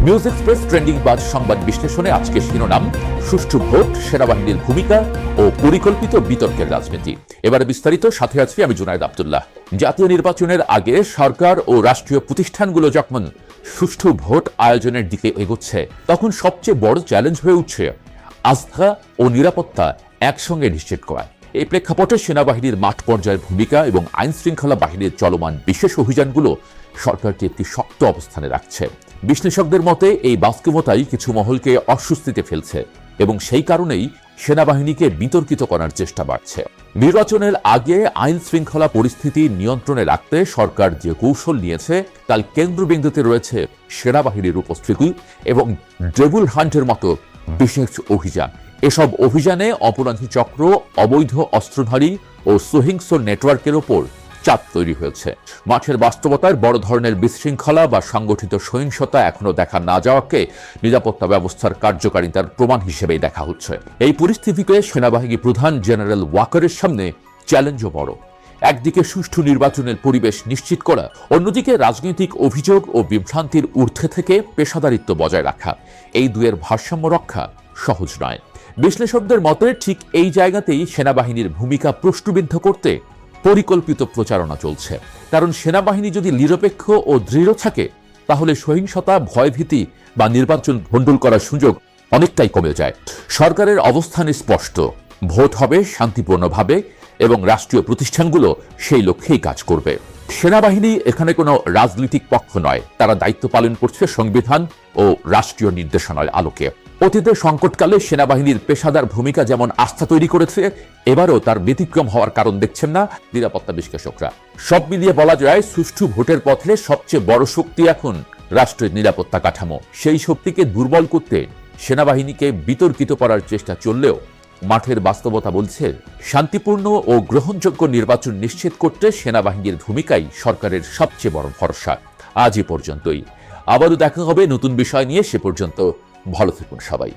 News express trending বাজ সংবাদ বিশ্লেষণে আজকে শিরোনাম, সুষ্ঠু ভোট, সেনাবাহিনীর ভূমিকা ও পরিকল্পিত বিতর্কের রাজনীতি। এবারে বিস্তারিত, সাথে আছি আমি জুনায়েদ আব্দুল্লাহ। জাতীয় নির্বাচনের আগে সরকার ও রাষ্ট্রীয় প্রতিষ্ঠানগুলো যখন সুষ্ঠু ভোট আয়োজনের দিকে এগোচ্ছে, তখন সবচেয়ে বড় চ্যালেঞ্জ হয়ে উঠছে আস্থা ও নিরাপত্তা একসঙ্গে নিশ্চিত করা। এই প্রেক্ষাপটে সেনাবাহিনীর মাঠ পর্যায়ের ভূমিকা এবং আইন শৃঙ্খলা বাহিনীর চলমান বিশেষ অভিযানগুলো সরকারকে একটি শক্ত অবস্থানে রাখছে। বিশ্লেষকদের মতে এই বাস্তবতাই কিছু মহলকে অস্বস্তিতে ফেলছে এবং সেই কারণেই সেনাবাহিনীকে বিতর্কিত করার চেষ্টা বাড়ছে। নির্বাচনের আগে আইন শৃঙ্খলা পরিস্থিতি নিয়ন্ত্রণে রাখতে সরকার যে কৌশল নিয়েছে তার কেন্দ্রবিন্দুতে রয়েছে সেনাবাহিনীর উপস্থিতি এবং ডেভিল হান্টের মতো বিশেষ অভিযান। এসব অভিযানে অপরাধী চক্র, অবৈধ অস্ত্রধারী ও সহিংস নেটওয়ার্কের ওপর চাপ তৈরি হয়েছে। মাঠের বাস্তবতায় বড় ধরনের বিশৃঙ্খলা বা সংগঠিত সহিংসতা এখনো দেখা না যাওয়াকে নিরাপত্তা ব্যবস্থার কার্যকারিতার প্রমাণ হিসেবেই দেখা হচ্ছে। এই পরিস্থিতিতে সেনাবাহিনী প্রধান জেনারেল ওয়াকারের সামনে চ্যালেঞ্জও বড়। একদিকে সুষ্ঠু নির্বাচনের পরিবেশ নিশ্চিত করা, অন্যদিকে রাজনৈতিক অভিযোগ ও বিভ্রান্তির ঊর্ধ্বে থেকে পেশাদারিত্ব বজায় রাখা। এই দুয়ের ভারসাম্য রক্ষা সহজ নয়। বিশ্লেষকদের মতে ঠিক এই জায়গাতেই সেনাবাহিনীর ভূমিকা প্রশ্নবিদ্ধ করতে পরিকল্পিত প্রচারণা চলছে। কারণ সেনাবাহিনী যদি নিরপেক্ষ ও দৃঢ় থাকে, তাহলে সহিংসতা, ভয়ভীতি বা নির্বাচন ভণ্ডুল করার সুযোগ অনেকটাই কমে যায়। সরকারের অবস্থান স্পষ্ট, ভোট হবে শান্তিপূর্ণভাবে এবং রাষ্ট্রীয় প্রতিষ্ঠানগুলো সেই লক্ষ্যেই কাজ করবে। সেনাবাহিনী এখানে কোনো রাজনৈতিক পক্ষ নয়, তারা দায়িত্ব পালন করছে সংবিধান ও রাষ্ট্রীয় নির্দেশনার আলোকে। অতীতে সংকটকালে সেনাবাহিনীর পেশাদার ভূমিকা যেমন আস্থা তৈরি করেছে, এবারও তার ব্যতিক্রম হওয়ার কারণ দেখছেন না নিরাপত্তা বিশ্লেষকরা। সব মিলিয়ে বলা যায়, সুষ্ঠু ভোটের পথে সবচেয়ে বড় শক্তি এখন রাষ্ট্রের নিরাপত্তা কাঠামো। সেই শক্তিকে দুর্বল করতে সেনাবাহিনীকে বিতর্কিত করার চেষ্টা চললেও মাঠের বাস্তবতা বলছে, শান্তিপূর্ণ ও গ্রহণযোগ্য নির্বাচন নিশ্চিত করতে সেনাবাহিনীর ভূমিকাই সরকারের সবচেয়ে বড় ভরসা। আজ এ পর্যন্তই। আবারও দেখা হবে নতুন বিষয় নিয়ে। সে পর্যন্ত ভালো থাকুন সবাই।